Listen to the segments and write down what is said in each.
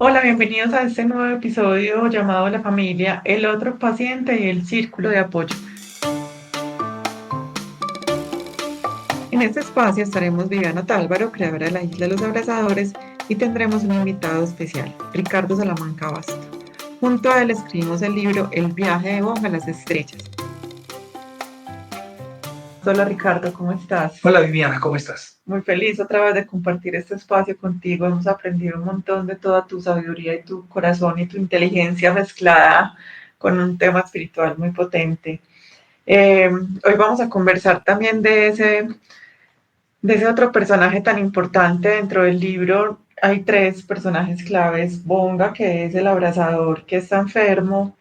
Hola, bienvenidos a este nuevo episodio llamado La familia, el otro paciente y el círculo de apoyo. En este espacio estaremos Viviana Tálvaro, creadora de la Isla de los Abrazadores, y tendremos un invitado especial, Ricardo Salamanca Basto. Junto a él escribimos el libro El viaje de Bob a las estrellas. Hola Ricardo, ¿cómo estás? Hola Viviana, ¿cómo estás? Muy feliz otra vez de compartir este espacio contigo. Hemos aprendido un montón de toda tu sabiduría y tu corazón y tu inteligencia mezclada con un tema espiritual muy potente. Hoy vamos a conversar también de ese otro personaje tan importante dentro del libro. Hay tres personajes claves. Bonga, que es el abrazador que está enfermo,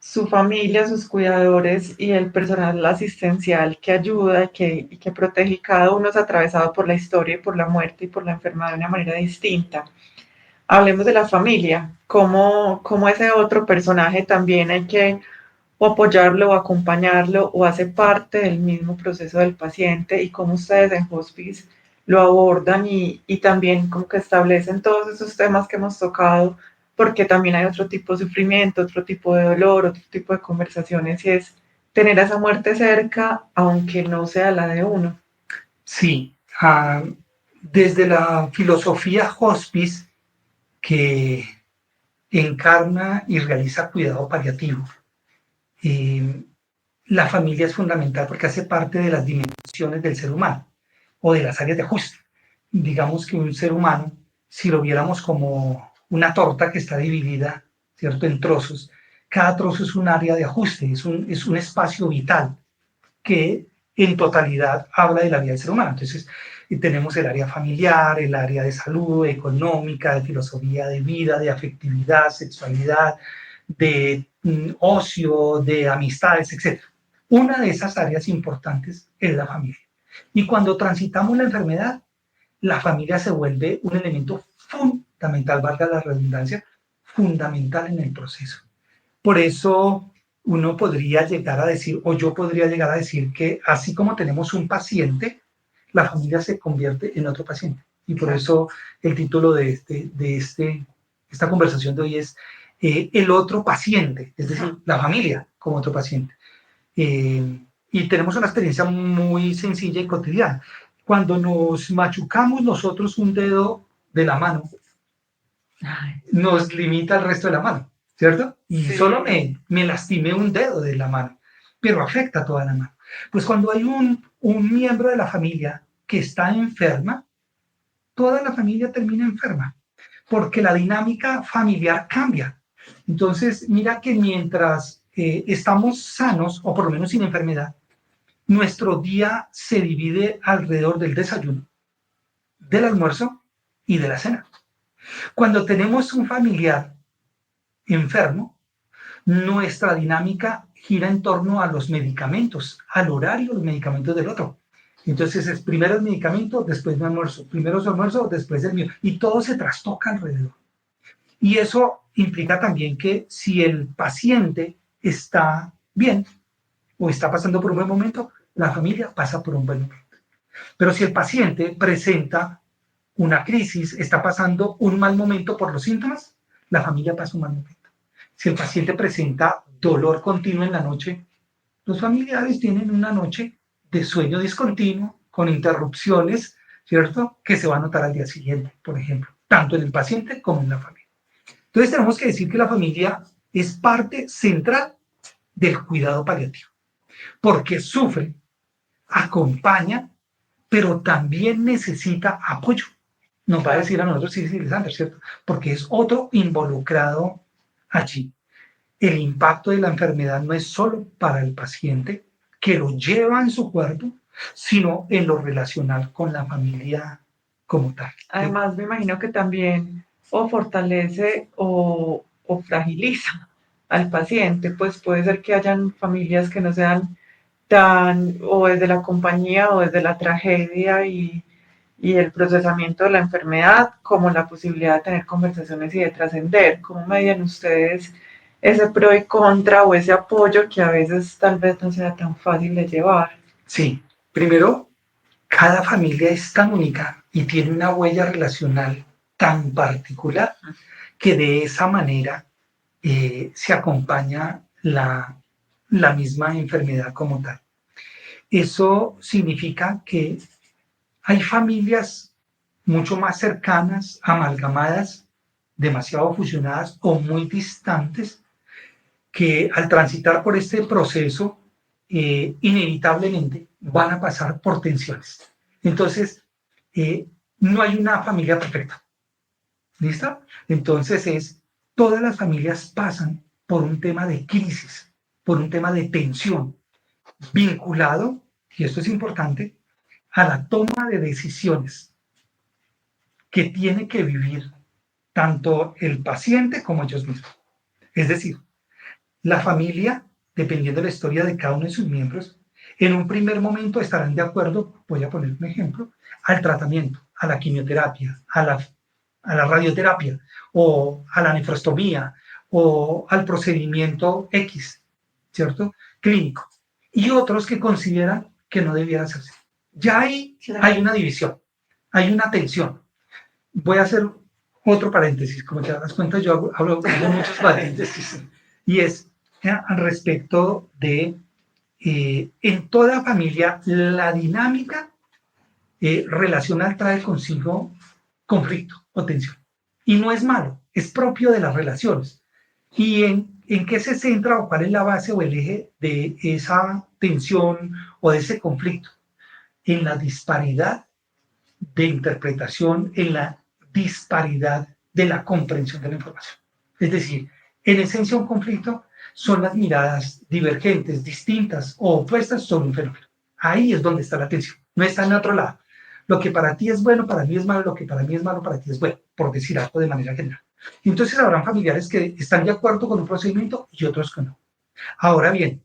su familia, sus cuidadores y el personal asistencial que ayuda y que protege. Y cada uno es atravesado por la historia y por la muerte y por la enfermedad de una manera distinta. Hablemos de la familia, cómo ese otro personaje también hay que o apoyarlo o acompañarlo o hace parte del mismo proceso del paciente, y cómo ustedes en hospice lo abordan y también como que establecen todos esos temas que hemos tocado, porque también hay otro tipo de sufrimiento, otro tipo de dolor, otro tipo de conversaciones, y es tener esa muerte cerca, aunque no sea la de uno. Sí, desde la filosofía hospice que encarna y realiza cuidado paliativo, eh, la familia es fundamental porque hace parte de las dimensiones del ser humano o de las áreas de ajuste. Digamos que un ser humano, si lo viéramos como una torta que está dividida, ¿cierto?, en trozos, cada trozo es un área de ajuste, es un espacio vital que en totalidad habla de la vida del ser humano. Entonces, tenemos el área familiar, el área de salud, económica, de filosofía de vida, de afectividad, sexualidad, de ocio, de amistades, etc. Una de esas áreas importantes es la familia. Y cuando transitamos la enfermedad, la familia se vuelve un elemento fundamental, valga la redundancia, fundamental en el proceso. Por eso uno podría llegar a decir, o yo podría llegar a decir que así como tenemos un paciente, la familia se convierte en otro paciente. Y por eso el título de esta conversación de hoy es el otro paciente, es decir, la familia como otro paciente. Y tenemos una experiencia muy sencilla y cotidiana. Cuando nos machucamos nosotros un dedo de la mano, nos limita el resto de la mano, ¿cierto? Y sí, solo me lastimé un dedo de la mano, pero afecta a toda la mano. Pues cuando hay un miembro de la familia que está enferma, toda la familia termina enferma, porque la dinámica familiar cambia. Entonces, mira que mientras estamos sanos, o por lo menos sin enfermedad, nuestro día se divide alrededor del desayuno, del almuerzo y de la cena. Cuando tenemos un familiar enfermo, nuestra dinámica gira en torno a los medicamentos, al horario de los medicamentos del otro. Entonces es primero el medicamento, después mi almuerzo, primero su almuerzo, después el mío, y todo se trastoca alrededor. Y eso implica también que si el paciente está bien o está pasando por un buen momento, la familia pasa por un buen momento. Pero si el paciente presenta una crisis, está pasando un mal momento por los síntomas, la familia pasa un mal momento. Si el paciente presenta dolor continuo en la noche, los familiares tienen una noche de sueño discontinuo, con interrupciones, ¿cierto?, que se va a notar al día siguiente, por ejemplo, tanto en el paciente como en la familia. Entonces tenemos que decir que la familia es parte central del cuidado paliativo, porque sufre, acompaña, pero también necesita apoyo. Nos va a decir a nosotros Siri Sander, ¿cierto? Porque es otro involucrado allí. El impacto de la enfermedad no es solo para el paciente que lo lleva en su cuerpo, sino en lo relacional con la familia como tal. Además, me imagino que también o fortalece o fragiliza al paciente, pues puede ser que hayan familias que no sean tan, o desde la compañía o desde la tragedia y el procesamiento de la enfermedad, como la posibilidad de tener conversaciones y de trascender. ¿Cómo medían ustedes ese pro y contra o ese apoyo que a veces tal vez no sea tan fácil de llevar? Sí, primero, cada familia es tan única y tiene una huella relacional tan particular que de esa manera se acompaña la misma enfermedad como tal. Eso significa que hay familias mucho más cercanas, amalgamadas, demasiado fusionadas o muy distantes, que al transitar por este proceso, inevitablemente van a pasar por tensiones. Entonces, no hay una familia perfecta. ¿Listo? Entonces todas las familias pasan por un tema de crisis, por un tema de tensión, vinculado, y esto es importante, a la toma de decisiones que tiene que vivir tanto el paciente como ellos mismos. Es decir, la familia, dependiendo de la historia de cada uno de sus miembros, en un primer momento estarán de acuerdo, voy a poner un ejemplo, al tratamiento, a la quimioterapia, a la radioterapia, o a la nefrostomía, o al procedimiento X, ¿cierto? Clínico. Y otros que consideran que no debiera hacerse. Ya ahí hay una división, hay una tensión. Voy a hacer otro paréntesis, como te das cuenta, yo hablo de muchos paréntesis, y es respecto de, en toda familia, la dinámica relacional trae consigo conflicto o tensión. Y no es malo, es propio de las relaciones. ¿Y en qué se centra o cuál es la base o el eje de esa tensión o de ese conflicto? En la disparidad de interpretación, en la disparidad de la comprensión de la información. Es decir, en esencia un conflicto son las miradas divergentes, distintas o opuestas sobre un fenómeno. Ahí es donde está la tensión, no está en otro lado. Lo que para ti es bueno, para mí es malo, lo que para mí es malo, para ti es bueno, por decir algo de manera general. Entonces habrán familiares que están de acuerdo con un procedimiento y otros que no. Ahora bien,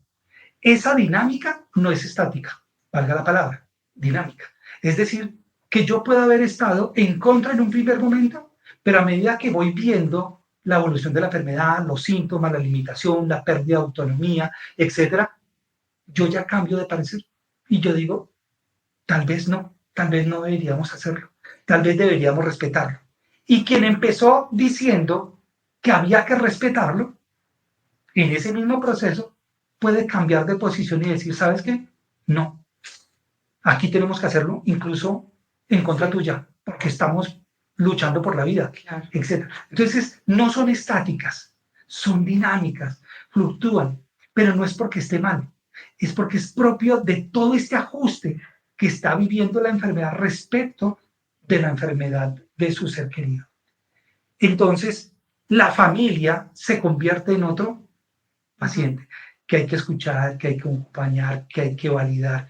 esa dinámica no es estática, valga la palabra, dinámica. Es decir, que yo pueda haber estado en contra en un primer momento, pero a medida que voy viendo la evolución de la enfermedad, los síntomas, la limitación, la pérdida de autonomía, etcétera, yo ya cambio de parecer y yo digo, tal vez no deberíamos hacerlo, tal vez deberíamos respetarlo. Y quien empezó diciendo que había que respetarlo, en ese mismo proceso puede cambiar de posición y decir, ¿sabes qué? No, aquí tenemos que hacerlo incluso en contra tuya, porque estamos luchando por la vida, claro, etc. Entonces, no son estáticas, son dinámicas, fluctúan, pero no es porque esté mal, es porque es propio de todo este ajuste que está viviendo la enfermedad respecto de la enfermedad de su ser querido. Entonces, la familia se convierte en otro paciente que hay que escuchar, que hay que acompañar, que hay que validar,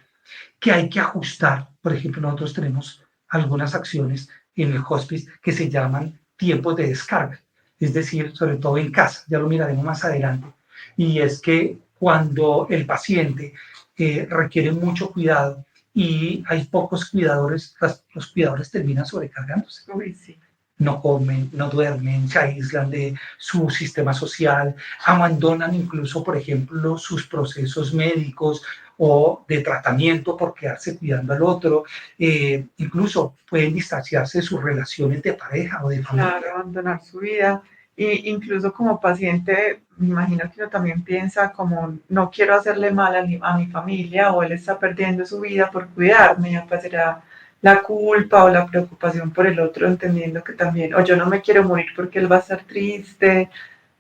que hay que ajustar. Por ejemplo, nosotros tenemos algunas acciones en el hospice que se llaman tiempos de descarga, es decir, sobre todo en casa, ya lo miraremos más adelante, y es que cuando el paciente requiere mucho cuidado y hay pocos cuidadores, los cuidadores terminan sobrecargándose. Uy, sí. No comen, no duermen, se aíslan de su sistema social, abandonan incluso, por ejemplo, sus procesos médicos o de tratamiento por quedarse cuidando al otro, incluso pueden distanciarse de sus relaciones de pareja o de familia. Claro, abandonar su vida. Y incluso como paciente, me imagino que uno también piensa como, no quiero hacerle mal a mi familia, o él está perdiendo su vida por cuidarme, ya pues será la culpa o la preocupación por el otro, entendiendo que también, o yo no me quiero morir porque él va a estar triste.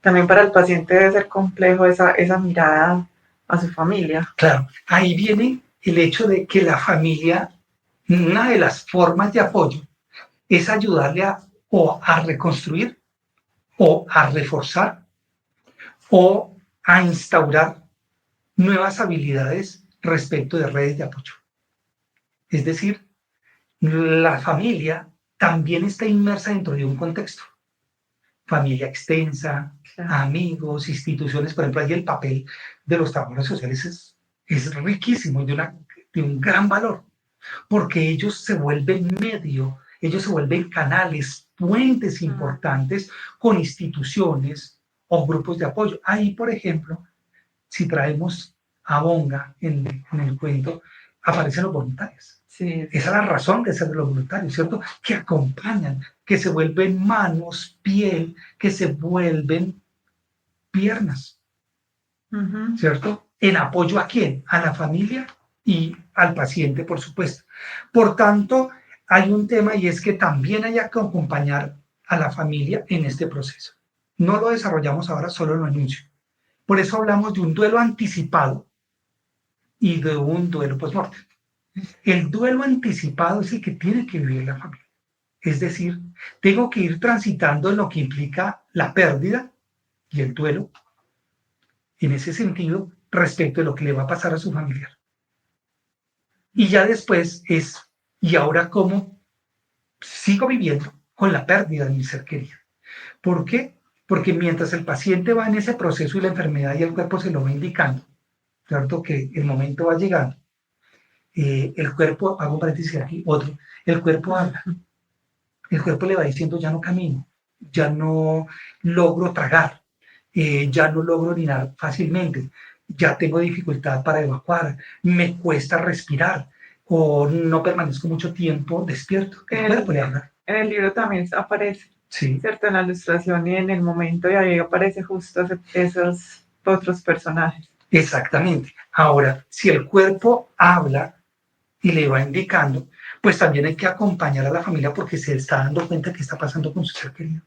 También para el paciente debe ser complejo esa mirada a su familia. Claro, ahí viene el hecho de que la familia, una de las formas de apoyo es ayudarle o a reconstruir o a reforzar o a instaurar nuevas habilidades respecto de redes de apoyo. Es decir, la familia también está inmersa dentro de un contexto. Familia extensa, claro, amigos, instituciones, por ejemplo, ahí el papel de los trabajadores sociales es riquísimo y de un gran valor, porque ellos se vuelven medio, ellos se vuelven canales, puentes importantes con instituciones o grupos de apoyo. Ahí, por ejemplo, si traemos a Bonga en el cuento, aparecen los voluntarios. Sí, Esa es la razón de ser los voluntarios, ¿cierto? Que acompañan, que se vuelven manos, piel, que se vuelven piernas, ¿cierto? ¿En apoyo a quién? A la familia y al paciente, por supuesto. Por tanto, hay un tema y es que también hay que acompañar a la familia en este proceso. No lo desarrollamos ahora, solo lo anuncio. Por eso hablamos de un duelo anticipado y de un duelo post-mortem. El duelo anticipado es el que tiene que vivir la familia. Es decir, tengo que ir transitando en lo que implica la pérdida y el duelo, en ese sentido, respecto de lo que le va a pasar a su familiar. Y ya después es, ¿y ahora cómo sigo viviendo con la pérdida de mi ser querido? ¿Por qué? Porque mientras el paciente va en ese proceso y la enfermedad y el cuerpo se lo va indicando, ¿cierto? Que el momento va llegando. El cuerpo, hago un paréntesis aquí, otro, el cuerpo habla. El cuerpo le va diciendo, ya no camino, ya no logro tragar, ya no logro orinar fácilmente, ya tengo dificultad para evacuar, me cuesta respirar o no permanezco mucho tiempo despierto. El cuerpo le habla. En el libro también aparece, Sí, ¿cierto? En la ilustración y en el momento, y ahí aparece justo esos otros personajes. exactamente. Ahora, si el cuerpo habla y le va indicando, pues también hay que acompañar a la familia porque se está dando cuenta que está pasando con su ser querido.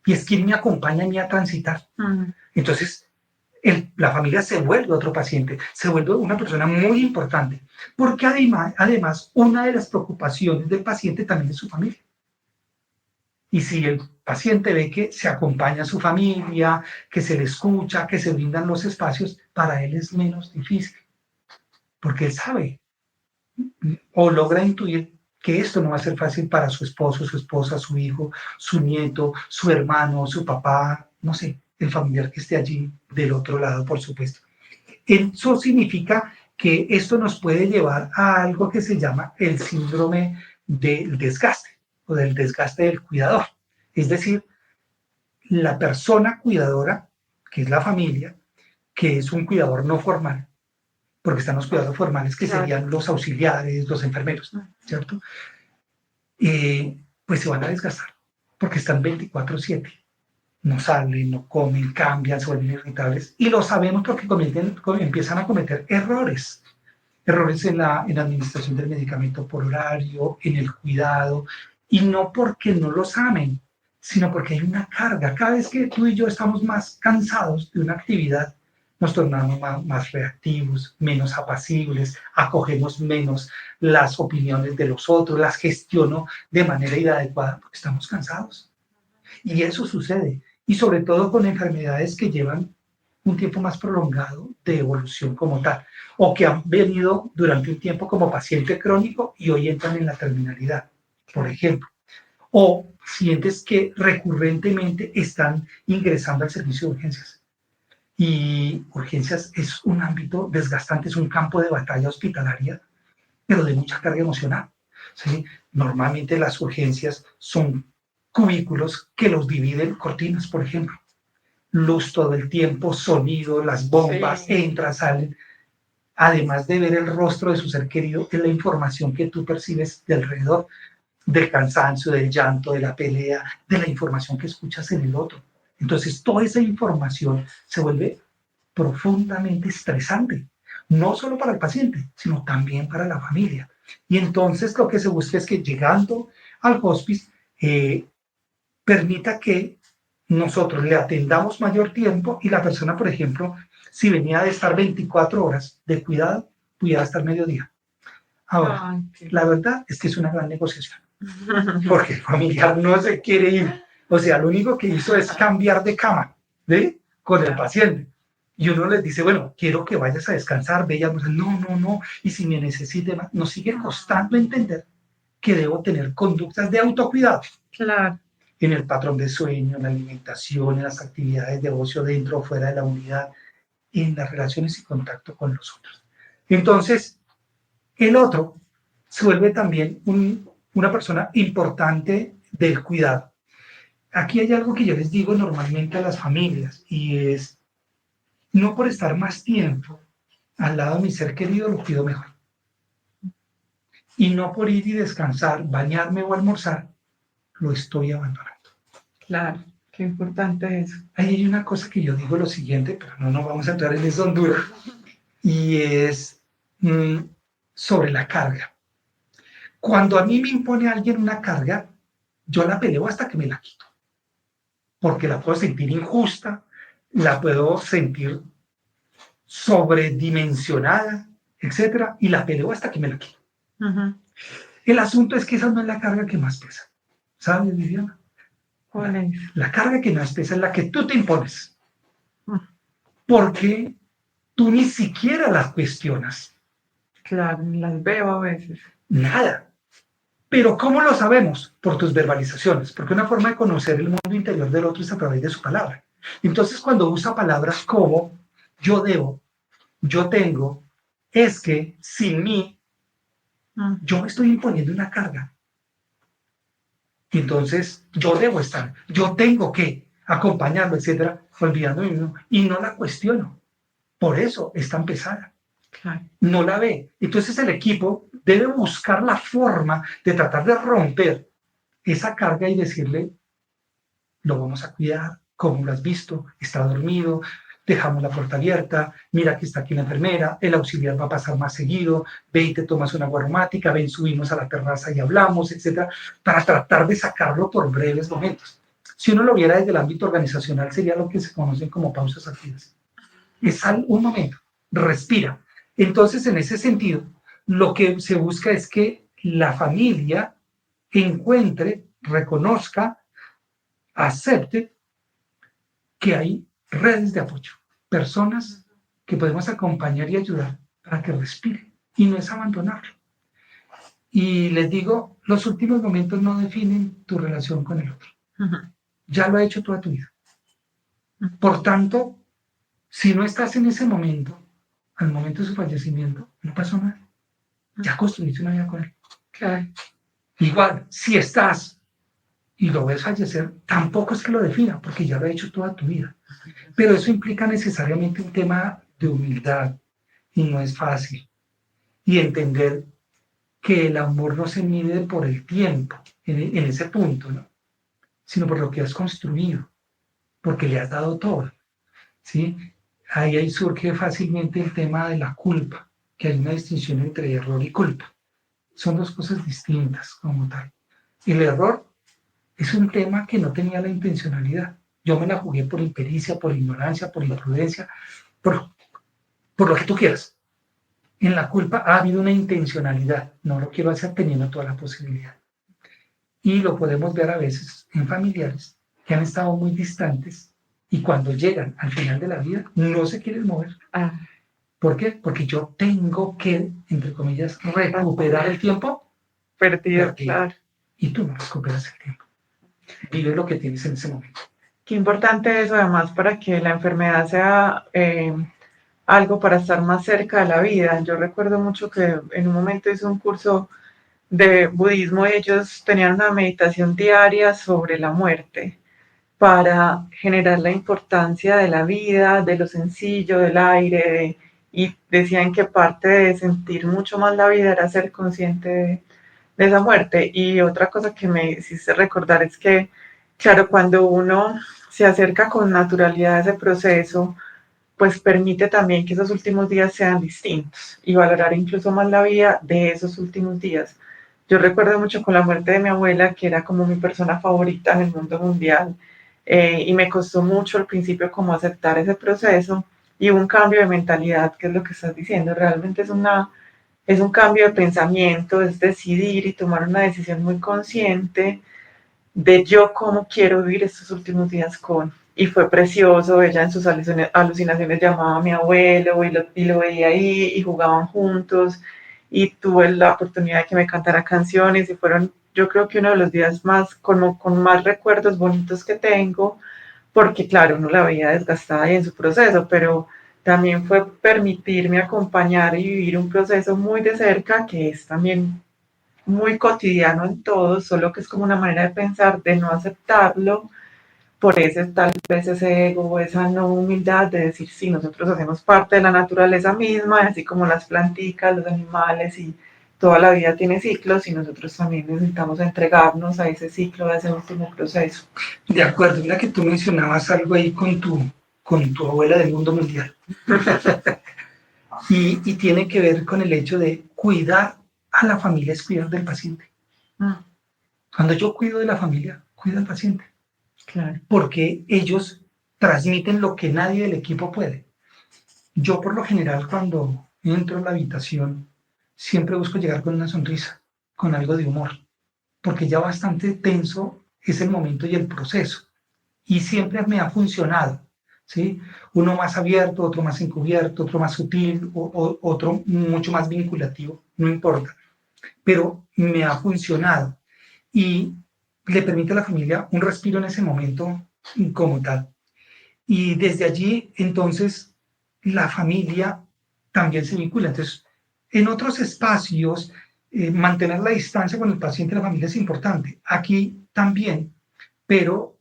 Y es quien me acompaña a mí a transitar. Entonces, la familia se vuelve otro paciente, se vuelve una persona muy importante, porque además una de las preocupaciones del paciente también es su familia. Y si el paciente ve que se acompaña a su familia, que se le escucha, que se brindan los espacios, para él es menos difícil, porque él sabe o logra intuir que esto no va a ser fácil para su esposo, su esposa, su hijo, su nieto, su hermano, su papá, no sé, el familiar que esté allí del otro lado, por supuesto. Eso significa que esto nos puede llevar a algo que se llama el síndrome del desgaste o del desgaste del cuidador. Es decir, la persona cuidadora, que es la familia, que es un cuidador no formal, porque están los cuidados formales que serían los auxiliares, los enfermeros, ¿cierto? Pues se van a desgastar, porque están 24/7. No salen, no comen, cambian, se vuelven irritables. Y lo sabemos porque empiezan a cometer errores. Errores en la administración del medicamento por horario, en el cuidado, y no porque no los amen, sino porque hay una carga. Cada vez que tú y yo estamos más cansados de una actividad, nos tornamos más reactivos, menos apacibles, acogemos menos las opiniones de los otros, las gestiono de manera inadecuada porque estamos cansados. Y eso sucede, y sobre todo con enfermedades que llevan un tiempo más prolongado de evolución como tal, o que han venido durante un tiempo como paciente crónico y hoy entran en la terminalidad, por ejemplo. O pacientes que recurrentemente están ingresando al servicio de urgencias. Y urgencias es un ámbito desgastante, es un campo de batalla hospitalaria, pero de mucha carga emocional. ¿Sí? Normalmente las urgencias son cubículos que los dividen cortinas, por ejemplo. Luz todo el tiempo, sonido, las bombas, sí, entran, salen. Además de ver el rostro de su ser querido, es la información que tú percibes de alrededor, del cansancio, del llanto, de la pelea, de la información que escuchas en el otro. Entonces, toda esa información se vuelve profundamente estresante, no solo para el paciente, sino también para la familia. Y entonces lo que se busca es que llegando al hospice, permita que nosotros le atendamos mayor tiempo y la persona, por ejemplo, si venía de estar 24 horas de cuidado, pudiera estar mediodía. Ahora, la verdad es que es una gran negociación, porque el familiar no se quiere ir. O sea, lo único que hizo es cambiar de cama, ¿sí? Con el paciente. Y uno les dice, bueno, quiero que vayas a descansar, ve, no, y si me necesite más, nos sigue costando entender que debo tener conductas de autocuidado. Claro. En el patrón de sueño, en la alimentación, en las actividades de ocio dentro o fuera de la unidad, en las relaciones y contacto con los otros. Entonces, el otro se vuelve también una persona importante del cuidado. Aquí hay algo que yo les digo normalmente a las familias y es, no por estar más tiempo al lado de mi ser querido lo cuido mejor. y no por ir y descansar, bañarme o almorzar, lo estoy abandonando. Claro, qué importante eso. Ahí hay una cosa que yo digo lo siguiente, pero no nos vamos a entrar en eso duro, y es sobre la carga. Cuando a mí me impone alguien una carga, yo la peleo hasta que me la quito, porque la puedo sentir injusta, la puedo sentir sobredimensionada, etcétera, y la peleo hasta que me la quito. Uh-huh. El asunto es que esa no es la carga que más pesa. ¿Sabes, Viviana? ¿Cuál es? La carga que más pesa es la que tú te impones. Uh-huh. Porque tú ni siquiera las cuestionas. Claro, las veo a veces. Nada. Pero ¿cómo lo sabemos? Por tus verbalizaciones. Porque una forma de conocer el mundo interior del otro es a través de su palabra. Entonces, cuando usa palabras como yo debo, yo tengo, es que sin mí, yo me estoy imponiendo una carga. Y entonces yo debo estar, yo tengo que acompañarlo, etcétera, olvidándome mismo, y no la cuestiono. Por eso es tan pesada. Claro. No la ve. Entonces el equipo debe buscar la forma de tratar de romper esa carga y decirle, lo vamos a cuidar, ¿cómo lo has visto? Está dormido, dejamos la puerta abierta, mira que está aquí la enfermera, el auxiliar va a pasar más seguido, ve y te tomas una agua aromática, ven, subimos a la terraza y hablamos, etcétera, para tratar de sacarlo por breves momentos. Si uno lo viera desde el ámbito organizacional, sería lo que se conocen como pausas activas. Es un momento, respira. Entonces, en ese sentido, lo que se busca es que la familia encuentre, reconozca, acepte que hay redes de apoyo, personas que podemos acompañar y ayudar para que respire, y no es abandonarlo. Y les digo, los últimos momentos no definen tu relación con el otro. Uh-huh. Ya lo ha hecho toda tu vida. Uh-huh. Por tanto, si no estás en ese momento, al momento de su fallecimiento, no pasó nada. Ya construiste una vida con él. Claro. Igual, si estás y lo ves fallecer, tampoco es que lo defina, porque ya lo ha hecho toda tu vida. Pero eso implica necesariamente un tema de humildad, y no es fácil. Y entender que el amor no se mide por el tiempo, en ese punto, ¿no? Sino por lo que has construido, porque le has dado todo, ¿sí? Ahí surge fácilmente el tema de la culpa, que hay una distinción entre error y culpa. Son dos cosas distintas como tal. El error es un tema que no tenía la intencionalidad. Yo me la jugué por impericia, por ignorancia, por imprudencia, por lo que tú quieras. En la culpa ha habido una intencionalidad. No lo quiero hacer teniendo toda la posibilidad. Y lo podemos ver a veces en familiares que han estado muy distantes y cuando llegan al final de la vida no se quieren mover. ¿Por qué? Porque yo tengo que, entre comillas, recuperar el tiempo perdido. Claro. Y tú no recuperas el tiempo. Vive lo que tienes en ese momento. Qué importante eso, además, para que la enfermedad sea algo para estar más cerca de la vida. Yo recuerdo mucho que en un momento hice un curso de budismo y ellos tenían una meditación diaria sobre la muerte para generar la importancia de la vida, de lo sencillo, del aire, y decían que parte de sentir mucho más la vida era ser consciente de esa muerte. Y otra cosa que me hiciste recordar es que, claro, cuando uno se acerca con naturalidad a ese proceso, pues permite también que esos últimos días sean distintos y valorar incluso más la vida de esos últimos días. Yo recuerdo mucho con la muerte de mi abuela, que era como mi persona favorita en el mundo mundial, y me costó mucho al principio como aceptar ese proceso y un cambio de mentalidad, que es lo que estás diciendo, realmente es un cambio de pensamiento, es decidir y tomar una decisión muy consciente de yo cómo quiero vivir estos últimos días con. Y fue precioso, ella en sus alucinaciones llamaba a mi abuelo y lo veía ahí y jugaban juntos y tuve la oportunidad de que me cantara canciones y fueron, yo creo que uno de los días más, con más recuerdos bonitos que tengo, porque claro, uno la veía desgastada y en su proceso, pero también fue permitirme acompañar y vivir un proceso muy de cerca, que es también muy cotidiano en todos, solo que es como una manera de pensar, de no aceptarlo, por ese tal vez ese ego, esa no humildad de decir, sí, nosotros hacemos parte de la naturaleza misma, así como las planticas, los animales, y toda la vida tiene ciclos y nosotros también necesitamos entregarnos a ese ciclo, a ese último proceso. De acuerdo, mira que tú mencionabas algo ahí con tu abuela del mundo mundial. y tiene que ver con el hecho de cuidar a la familia es cuidar del paciente. Cuando yo cuido de la familia, cuido al paciente. Claro. Porque ellos transmiten lo que nadie del equipo puede. Yo por lo general cuando entro en la habitación siempre busco llegar con una sonrisa, con algo de humor, porque ya bastante tenso es el momento y el proceso. Y siempre me ha funcionado, ¿sí? Uno más abierto, otro más encubierto, otro más sutil, otro mucho más vinculativo, no importa. Pero me ha funcionado y le permite a la familia un respiro en ese momento como tal. Y desde allí, entonces, la familia también se vincula. Entonces, en otros espacios, mantener la distancia con el paciente y la familia es importante. Aquí también, pero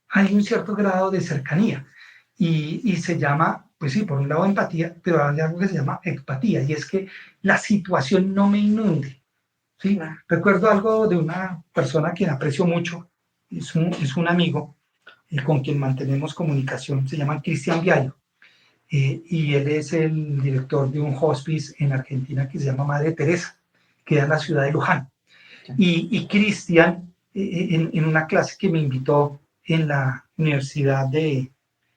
hay un cierto grado de cercanía y se llama, pues sí, por un lado empatía, pero hay algo que se llama empatía y es que la situación no me inunde. ¿Sí? Recuerdo algo de una persona a quien aprecio mucho, es un amigo con quien mantenemos comunicación, se llama Cristian Viallo, y él es el director de un hospice en Argentina que se llama Madre Teresa, que queda en la ciudad de Luján. Y Cristian, en una clase que me invitó en la Universidad de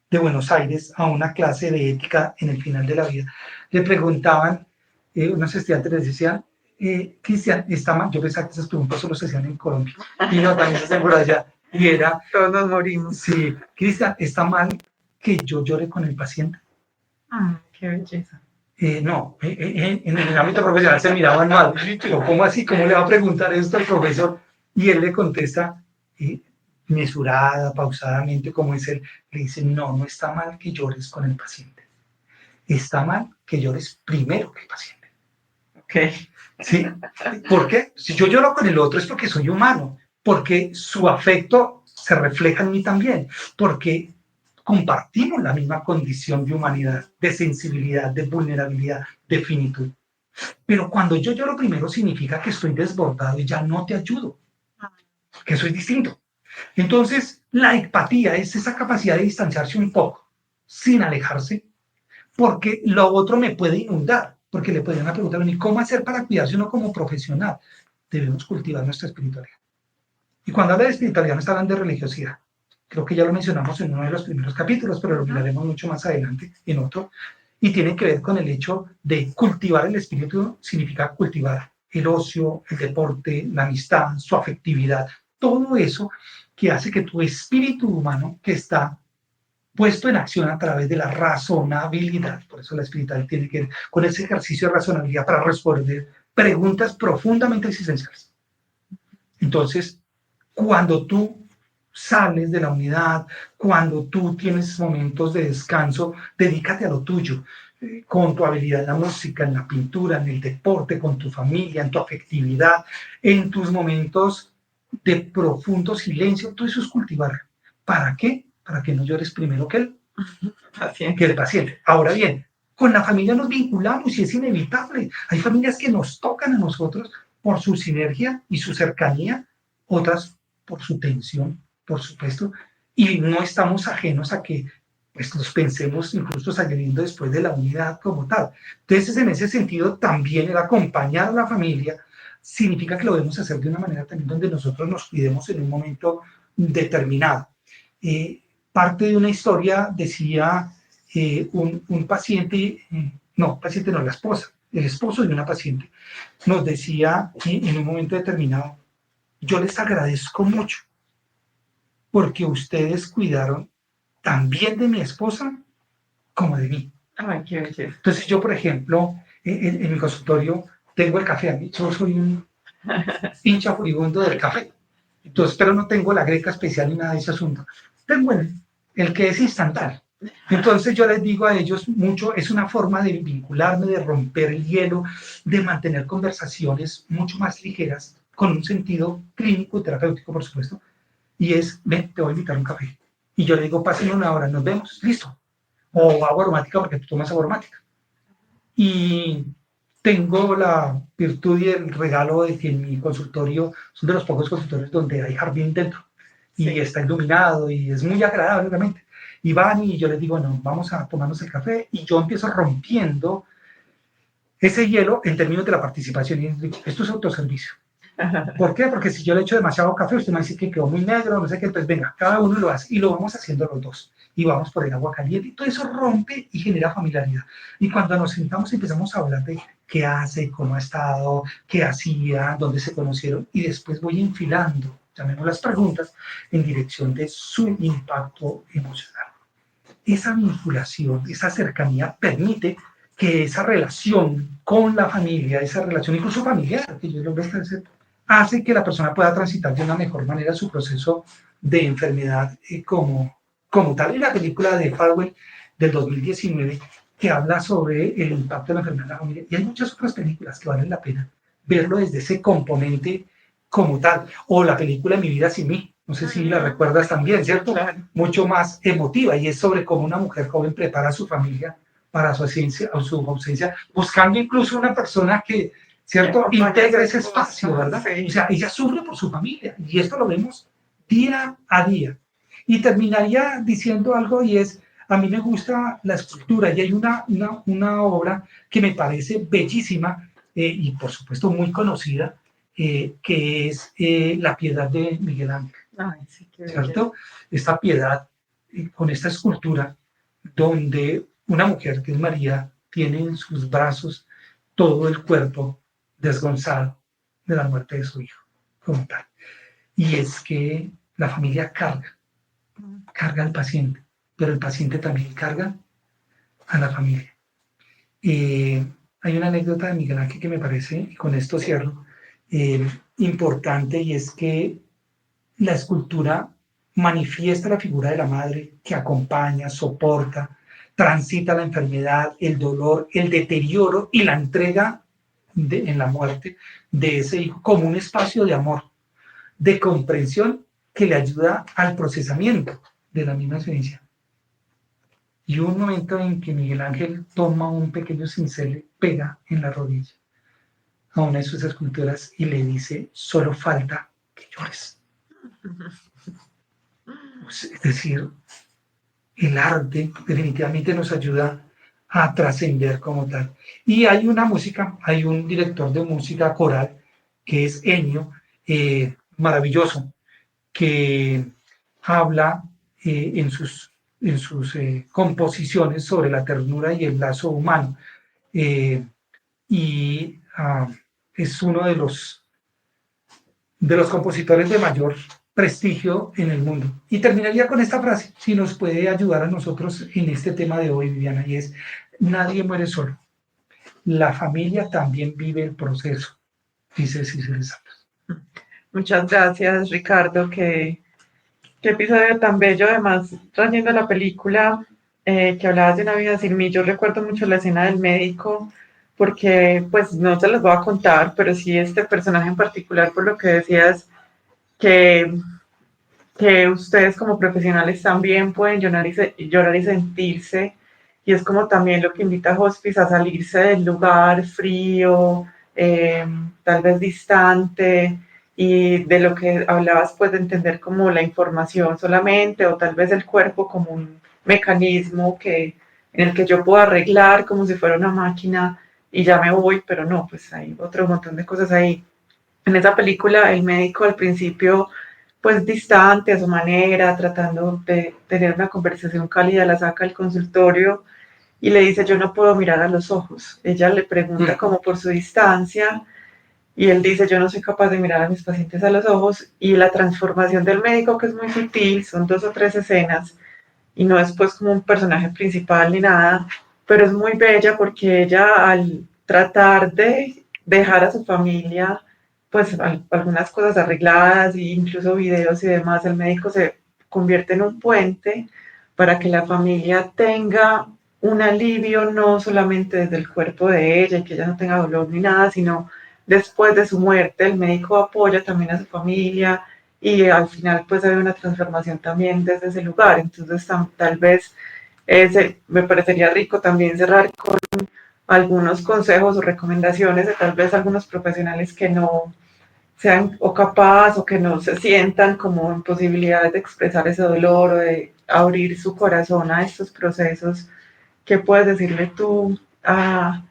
Buenos Aires a una clase de ética en el final de la vida, le preguntaban, unos estudiantes les decían, Cristian, ¿está mal? Yo pensaba que esas preguntas solo se hacían en Colombia, y no, también se hacen por allá, y era, todos nos morimos. Sí, Cristian, ¿está mal que yo llore con el paciente? Qué belleza. No, en el ámbito profesional se miraban mal. ¿Cómo así? ¿Cómo le va a preguntar esto al profesor? Y él le contesta, mesurada, pausadamente, como es él, le dice, no, no está mal que llores con el paciente. Está mal que llores primero que el paciente. Ok. ¿Sí? ¿Por qué? Si yo lloro con el otro es porque soy humano, porque su afecto se refleja en mí también, porque compartimos la misma condición de humanidad, de sensibilidad, de vulnerabilidad, de finitud. Pero cuando yo lloro primero significa que estoy desbordado y ya no te ayudo, que eso es distinto. Entonces, la empatía es esa capacidad de distanciarse un poco, sin alejarse, porque lo otro me puede inundar, porque le podrían preguntar, ¿y cómo hacer para cuidarse uno como profesional? Debemos cultivar nuestra espiritualidad. Y cuando habla de espiritualidad no está hablando de religiosidad. Creo que ya lo mencionamos en uno de los primeros capítulos, pero lo miraremos mucho más adelante en otro. Y tiene que ver con el hecho de cultivar el espíritu, significa cultivar el ocio, el deporte, la amistad, su afectividad, todo eso que hace que tu espíritu humano, que está puesto en acción a través de la razonabilidad, por eso la espiritualidad tiene que ver con ese ejercicio de razonabilidad para responder preguntas profundamente existenciales. Entonces, cuando tú sales de la unidad, cuando tú tienes momentos de descanso, dedícate a lo tuyo, con tu habilidad en la música, en la pintura, en el deporte, con tu familia, en tu afectividad, en tus momentos de profundo silencio, todo eso es cultivar. ¿Para qué? Para que no llores primero que el paciente. Ahora bien, con la familia nos vinculamos y es inevitable. Hay familias que nos tocan a nosotros por su sinergia y su cercanía, otras por su tensión, por supuesto, y no estamos ajenos a que pues los pensemos incluso saliendo después de la unidad como tal. Entonces, en ese sentido, también el acompañar a la familia significa que lo debemos hacer de una manera también donde nosotros nos cuidemos en un momento determinado. Parte de una historia decía un paciente, paciente no, la esposa, el esposo de una paciente, nos decía en un momento determinado, yo les agradezco mucho porque ustedes cuidaron también de mi esposa como de mí. Ay, qué belleza. Entonces yo, por ejemplo, en mi consultorio tengo el café, a mí yo soy un hincha furibundo del café, entonces, pero no tengo la greca especial ni nada de ese asunto. Tengo el que es instantáneo. Entonces yo les digo a ellos mucho, es una forma de vincularme, de romper el hielo, de mantener conversaciones mucho más ligeras, con un sentido clínico y terapéutico, por supuesto, y es, ven, te voy a invitar a un café. Y yo le digo, pasen una hora, nos vemos, listo. O agua aromática porque tú tomas agua aromática. Y tengo la virtud y el regalo de que en mi consultorio son de los pocos consultorios donde hay jardín dentro y Sí. está iluminado y es muy agradable realmente. Y van y yo les digo, no, vamos a tomarnos el café y yo empiezo rompiendo ese hielo en términos de la participación. Y digo, esto es autoservicio. ¿Por qué? Porque si yo le echo demasiado café, usted me dice que quedó muy negro, no sé qué, entonces venga, cada uno lo hace y lo vamos haciendo los dos. Y vamos por el agua caliente y todo eso rompe y genera familiaridad. Y cuando nos sentamos empezamos a hablar de qué hace, cómo ha estado, qué hacía, dónde se conocieron y después voy enfilando, llamemos las preguntas, en dirección de su impacto emocional. Esa vinculación, esa cercanía permite que esa relación con la familia, esa relación incluso familiar, que yo lo veo hace que la persona pueda transitar de una mejor manera su proceso de enfermedad como tal. En la película de Farwell del 2019, que habla sobre el impacto de la enfermedad en la familia, y hay muchas otras películas que valen la pena verlo desde ese componente como tal, o la película Mi vida sin mí, no sé si la recuerdas también, ¿cierto? Claro. Mucho más emotiva, y es sobre cómo una mujer joven prepara a su familia para su ausencia, buscando incluso una persona que, ¿cierto?, integra ese espacio, ¿verdad? Sí. O sea, ella sufre por su familia, y esto lo vemos día a día. Y terminaría diciendo algo, y es, a mí me gusta la escultura, y hay una obra que me parece bellísima, y por supuesto muy conocida, que es La Piedad de Miguel Ángel. Ay, sí, qué ¿Cierto? Esta piedad con esta escultura donde una mujer que es María tiene en sus brazos todo el cuerpo desgonzado de la muerte de su hijo, como tal. Y es que la familia carga al paciente, pero el paciente también carga a la familia. Hay una anécdota de Miguel Ángel que me parece, y con esto cierro, importante, y es que la escultura manifiesta la figura de la madre que acompaña, soporta, transita la enfermedad, el dolor, el deterioro y la entrega en la muerte de ese hijo como un espacio de amor, de comprensión que le ayuda al procesamiento de la misma experiencia. Y hubo un momento en que Miguel Ángel toma un pequeño cincel, le pega en la rodilla a una de sus esculturas y le dice, solo falta que llores. Es decir, el arte definitivamente nos ayuda a trascender como tal. Y hay una música, hay un director de música coral que es Ennio, maravilloso, que habla en sus composiciones sobre la ternura y el lazo humano. Y es uno de los compositores de mayor prestigio en el mundo. Y terminaría con esta frase, si nos puede ayudar a nosotros en este tema de hoy, Viviana, y es, nadie muere solo. La familia también vive el proceso, dice Cicely Santos. Muchas gracias, Ricardo. Qué episodio tan bello. Además, trayendo la película que hablabas de Una vida sin mí, yo recuerdo mucho la escena del médico, porque pues no se los voy a contar, pero sí este personaje en particular, por lo que decías, que, que ustedes como profesionales también pueden llorar y sentirse, y es como también lo que invita a Hospice a salirse del lugar frío, tal vez distante, y de lo que hablabas, pues de entender como la información solamente, o tal vez el cuerpo como un mecanismo en el que yo puedo arreglar como si fuera una máquina y ya me voy, pero no, pues hay otro montón de cosas ahí. En esa película el médico al principio pues distante a su manera, tratando de tener una conversación cálida, la saca al consultorio y le dice, yo no puedo mirar a los ojos. Ella le pregunta como por su distancia y él dice, yo no soy capaz de mirar a mis pacientes a los ojos, y la transformación del médico, que es muy sutil, son 2 o 3 escenas y no es pues como un personaje principal ni nada, pero es muy bella porque ella al tratar de dejar a su familia pues algunas cosas arregladas e incluso videos y demás, el médico se convierte en un puente para que la familia tenga un alivio no solamente desde el cuerpo de ella y que ella no tenga dolor ni nada, sino después de su muerte el médico apoya también a su familia y al final pues hay una transformación también desde ese lugar. Entonces tal vez me parecería rico también cerrar algunos consejos o recomendaciones de tal vez algunos profesionales que no sean o capaz o que no se sientan como en posibilidades de expresar ese dolor o de abrir su corazón a estos procesos. ¿Qué puedes decirle tú a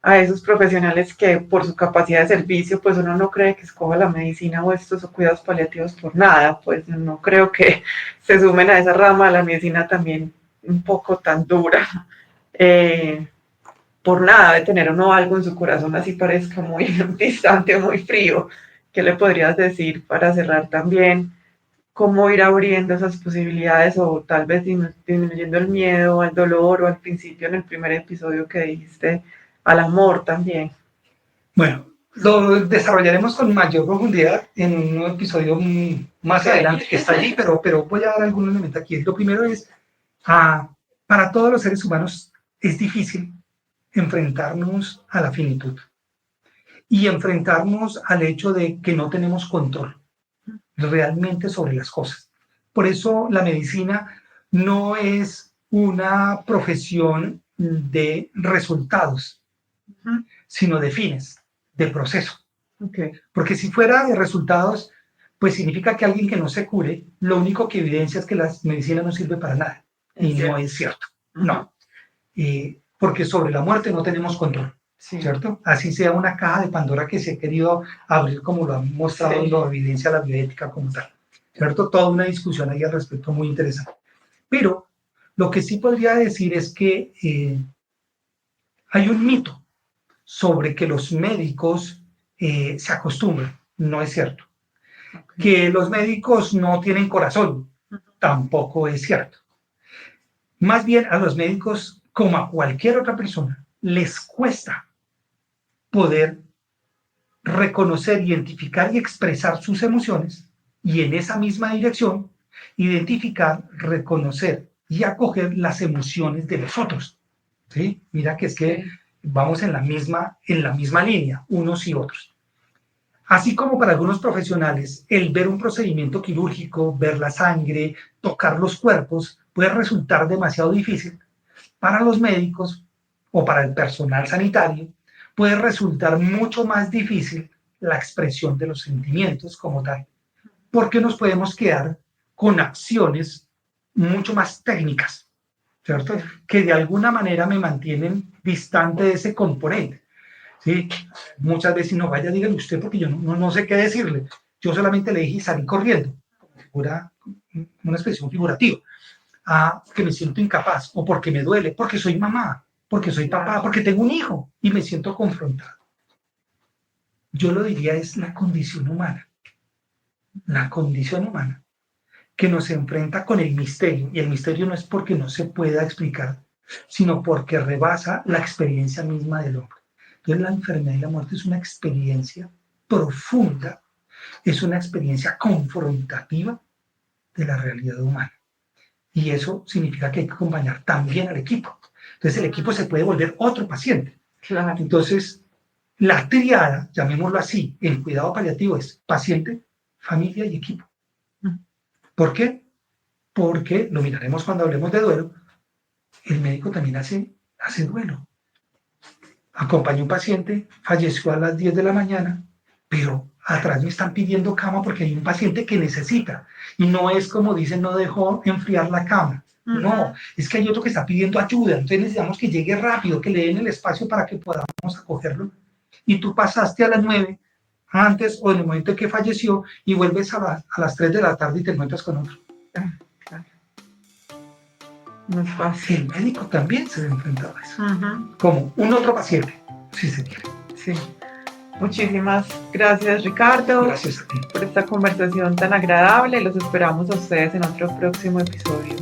esos profesionales que por su capacidad de servicio, pues uno no cree que escoja la medicina o estos o cuidados paliativos por nada? Pues no creo que se sumen a esa rama de la medicina también un poco tan dura. Eh, por nada de tener uno algo en su corazón así parezca muy distante o muy frío. ¿Qué le podrías decir para cerrar también? ¿Cómo ir abriendo esas posibilidades o tal vez disminuyendo el miedo al dolor o al principio en el primer episodio que dijiste al amor también? Bueno, lo desarrollaremos con mayor profundidad en un episodio más adelante que está allí, pero voy a dar algún elemento aquí. Lo primero es, para todos los seres humanos es difícil enfrentarnos a la finitud y enfrentarnos al hecho de que no tenemos control realmente sobre las cosas. Por eso la medicina no es una profesión de resultados, sino de fines, de proceso. Okay. Porque si fuera de resultados, pues significa que alguien que no se cure, lo único que evidencia es que la medicina no sirve para nada. Y no es cierto. No. Porque sobre la muerte no tenemos control. Sí. ¿Cierto? Así sea una caja de Pandora que se ha querido abrir como lo han mostrado, lo evidencia la bioética como tal. ¿Cierto? Toda una discusión ahí al respecto muy interesante. Pero lo que sí podría decir es que hay un mito sobre que los médicos se acostumbran. No es cierto. Okay. Que los médicos no tienen corazón. Tampoco es cierto. Más bien a los médicos, como a cualquier otra persona, les cuesta poder reconocer, identificar y expresar sus emociones y en esa misma dirección identificar, reconocer y acoger las emociones de los otros. ¿Sí? Mira que es que vamos en la misma línea, unos y otros. Así como para algunos profesionales, el ver un procedimiento quirúrgico, ver la sangre, tocar los cuerpos, puede resultar demasiado difícil. Para los médicos o para el personal sanitario, puede resultar mucho más difícil la expresión de los sentimientos como tal, porque nos podemos quedar con acciones mucho más técnicas, ¿cierto? Que de alguna manera me mantienen distante de ese componente. ¿Sí? Muchas veces no vaya, dígale usted porque yo no sé qué decirle. Yo solamente le dije y salí corriendo, una expresión figurativa, que me siento incapaz o porque me duele, porque soy mamá, porque soy papá, porque tengo un hijo y me siento confrontado. Yo lo diría es la condición humana que nos enfrenta con el misterio, y el misterio no es porque no se pueda explicar, sino porque rebasa la experiencia misma del hombre. Entonces la enfermedad y la muerte es una experiencia profunda, es una experiencia confrontativa de la realidad humana. Y eso significa que hay que acompañar también al equipo. Entonces el equipo se puede volver otro paciente. Claro. Entonces la tríada, llamémoslo así, en cuidado paliativo es paciente, familia y equipo. ¿Por qué? Porque, lo miraremos cuando hablemos de duelo, el médico también hace duelo. Acompañé a un paciente, falleció a las 10 de la mañana, pero atrás me están pidiendo cama porque hay un paciente que necesita. Y no es como dicen, no dejó enfriar la cama. No, es que hay otro que está pidiendo ayuda. Entonces necesitamos que llegue rápido, que le den el espacio para que podamos acogerlo. Y tú pasaste a las 9, antes o en el momento en que falleció, y vuelves a las 3 de la tarde y te encuentras con otro. Claro. No es fácil. El médico también se ve enfrentado a eso. Como un otro paciente, si se quiere. Sí. Muchísimas gracias, Ricardo. Gracias a ti. Por esta conversación tan agradable. Los esperamos a ustedes en otro próximo episodio.